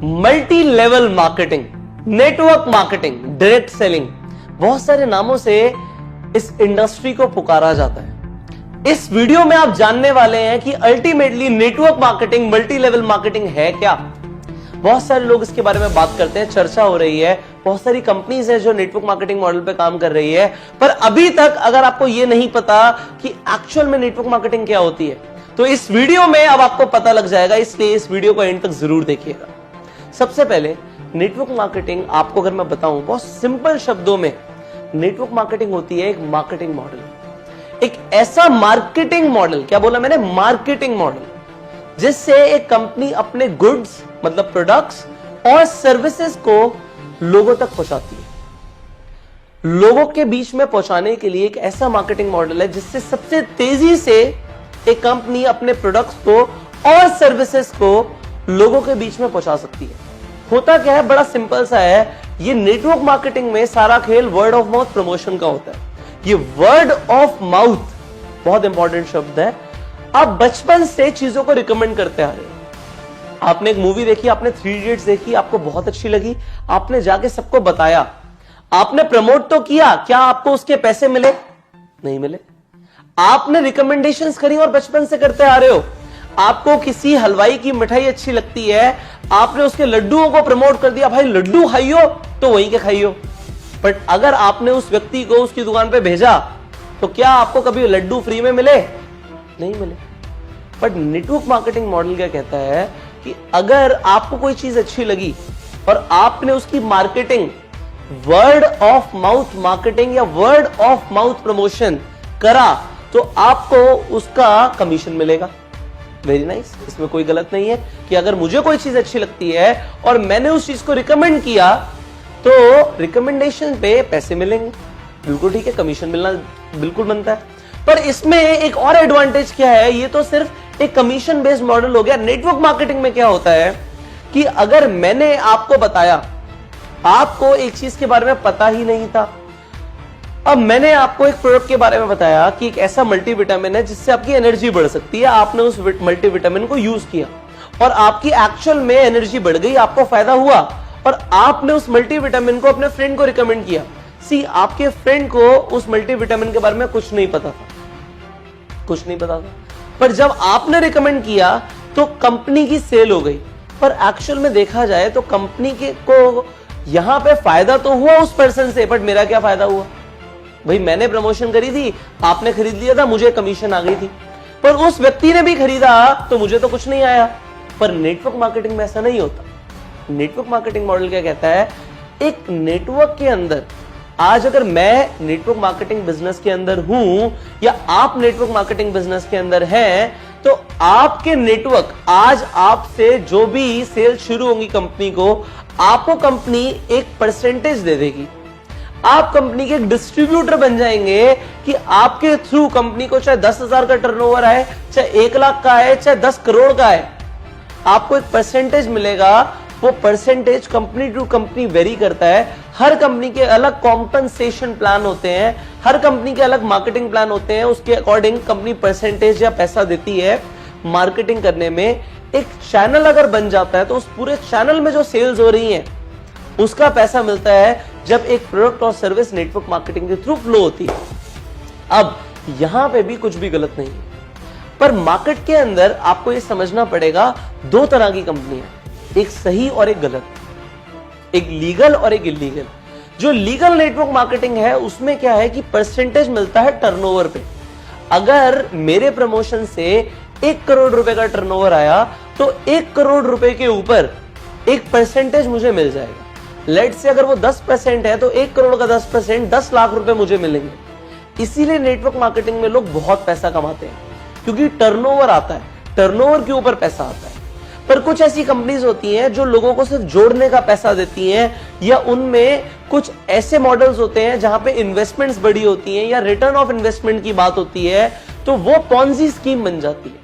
Multi level marketing, network marketing, direct selling, बहुत सारे नामों से इस इंडस्ट्री को पुकारा जाता है। इस वीडियो में आप जानने वाले हैं कि ultimately network marketing, multi level marketing है क्या। बहुत सारे लोग इसके बारे में बात करते हैं, चर्चा हो रही है, बहुत सारी कंपनीज है जो नेटवर्क मार्केटिंग मॉडल पे काम कर रही है, पर अभी तक अगर आपको यह नहीं पता कि एक्चुअल में नेटवर्क मार्केटिंग क्या होती है, तो इस वीडियो में अब आपको पता लग जाएगा, इसलिए इस वीडियो को एंड तक जरूर देखिएगा। सबसे पहले नेटवर्क मार्केटिंग आपको अगर मैं बताऊं बहुत सिंपल शब्दों में, नेटवर्क मार्केटिंग होती है एक मार्केटिंग मॉडल, एक ऐसा मार्केटिंग मॉडल, क्या बोला मैंने, मार्केटिंग मॉडल, जिससे एक कंपनी अपने गुड्स मतलब प्रोडक्ट्स और सर्विसेज को लोगों तक पहुंचाती है। लोगों के बीच में पहुंचाने के लिए एक ऐसा मार्केटिंग मॉडल है जिससे सबसे तेजी से एक कंपनी अपने प्रोडक्ट्स को और सर्विसेज को लोगों के बीच में पहुंचा सकती है। होता क्या है, बड़ा सिंपल सा है, ये नेटवर्क मार्केटिंग में सारा खेल वर्ड ऑफ माउथ प्रमोशन का होता है। ये वर्ड ऑफ माउथ बहुत इंपॉर्टेंट शब्द है। आप बचपन से चीजों को रिकमेंड करते आ रहे हो। आपने एक मूवी देखी, आपने 3 इडियट्स देखी, आपको बहुत अच्छी लगी, आपने जाके सबको बताया, आपने प्रमोट तो किया, क्या आपको उसके पैसे मिले? नहीं मिले। आपने रिकमेंडेशंस करी और बचपन से करते आ रहे हो। आपको किसी हलवाई की मिठाई अच्छी लगती है, आपने उसके लड्डुओं को प्रमोट कर दिया, भाई लड्डू खाइयो तो वहीं के खाइयो। बट अगर आपने उस व्यक्ति को उसकी दुकान पे भेजा तो क्या आपको कभी लड्डू फ्री में मिले? नहीं मिले। बट नेटवर्क मार्केटिंग मॉडल क्या कहता है कि अगर आपको कोई चीज अच्छी लगी और आपने उसकी marketing, word of mouth marketing या वर्ड ऑफ माउथ प्रमोशन करा, तो आपको उसका कमीशन मिलेगा। वेरी नाइस, इसमें कोई गलत नहीं है कि अगर मुझे कोई चीज अच्छी लगती है और मैंने उस चीज को रिकमेंड किया तो रिकमेंडेशन पे पैसे मिलेंगे, बिल्कुल ठीक है, कमीशन मिलना बिल्कुल बनता है। पर इसमें एक और एडवांटेज क्या है, ये तो सिर्फ एक कमीशन बेस्ड मॉडल हो गया। नेटवर्क मार्केटिंग में क्या होता है कि अगर मैंने आपको बताया, आपको एक चीज के बारे में पता ही नहीं था, अब मैंने आपको एक प्रोडक्ट के बारे में बताया कि एक ऐसा मल्टीविटामिन है जिससे आपकी एनर्जी बढ़ सकती है, आपने उस मल्टीविटामिन को यूज किया और आपकी एक्चुअल में एनर्जी बढ़ गई, आपको फायदा हुआ, और आपने उस मल्टीविटामिन को अपने फ्रेंड को रिकमेंड किया। सी, आपके फ्रेंड को उस मल्टीविटामिन के बारे में कुछ नहीं पता था, पर जब आपने रिकमेंड किया तो कंपनी की सेल हो गई। पर एक्चुअल में देखा जाए तो कंपनी के को यहां पे फायदा तो हुआ उस पर्सन से, बट मेरा क्या फायदा हुआ? भाई मैंने प्रमोशन करी थी, आपने खरीद लिया था, मुझे कमीशन आ गई थी, पर उस व्यक्ति ने भी खरीदा तो मुझे तो कुछ नहीं आया। पर नेटवर्क मार्केटिंग में ऐसा नहीं होता। नेटवर्क मार्केटिंग मॉडल क्या कहता है, एक नेटवर्क के अंदर, आज अगर मैं नेटवर्क मार्केटिंग बिजनेस के अंदर हूं या आप नेटवर्क मार्केटिंग बिजनेस के अंदर हैं, तो आपके नेटवर्क, आज आपसे जो भी सेल शुरू होंगी कंपनी को, आपको कंपनी एक परसेंटेज दे देगी। आप कंपनी के एक डिस्ट्रीब्यूटर बन जाएंगे कि आपके थ्रू कंपनी को चाहे 10,000 का टर्नओवर आए, चाहे 1 लाख का आए, चाहे 10 करोड़ का आए, आपको एक परसेंटेज मिलेगा। वो percentage company to company vary करता है। हर कंपनी के अलग कॉम्पनसेशन प्लान होते हैं, हर कंपनी के अलग मार्केटिंग प्लान होते हैं, उसके अकॉर्डिंग कंपनी परसेंटेज या पैसा देती है मार्केटिंग करने में। एक चैनल अगर बन जाता है तो उस पूरे चैनल में जो सेल्स हो रही हैं उसका पैसा मिलता है जब एक प्रोडक्ट और सर्विस नेटवर्क मार्केटिंग के थ्रू फ्लो होती है। अब यहां पे भी कुछ भी गलत नहीं है, पर मार्केट के अंदर आपको यह समझना पड़ेगा, 2 तरह की कंपनियां, एक सही और एक गलत, एक लीगल और एक इलीगल। जो लीगल नेटवर्क मार्केटिंग है उसमें क्या है कि परसेंटेज मिलता है टर्नओवर पे। अगर मेरे प्रमोशन से 1 करोड़ रुपए का टर्नओवर आया तो 1 करोड़ रुपए के ऊपर एक परसेंटेज मुझे मिल जाएगा। लेट से अगर वो 10% है तो 1 करोड़ का 10% 10 लाख रुपए मुझे मिलेंगे। इसीलिए नेटवर्क मार्केटिंग में लोग बहुत पैसा कमाते हैं, क्योंकि टर्नओवर आता है, टर्नओवर के ऊपर पैसा आता है। पर कुछ ऐसी कंपनीज होती हैं जो लोगों को सिर्फ जोड़ने का पैसा देती हैं, या उनमें कुछ ऐसे मॉडल्स होते हैं जहां पे इन्वेस्टमेंट्स बड़ी होती हैं या रिटर्न ऑफ इन्वेस्टमेंट की बात होती है, तो वो पॉन्जी स्कीम बन जाती है।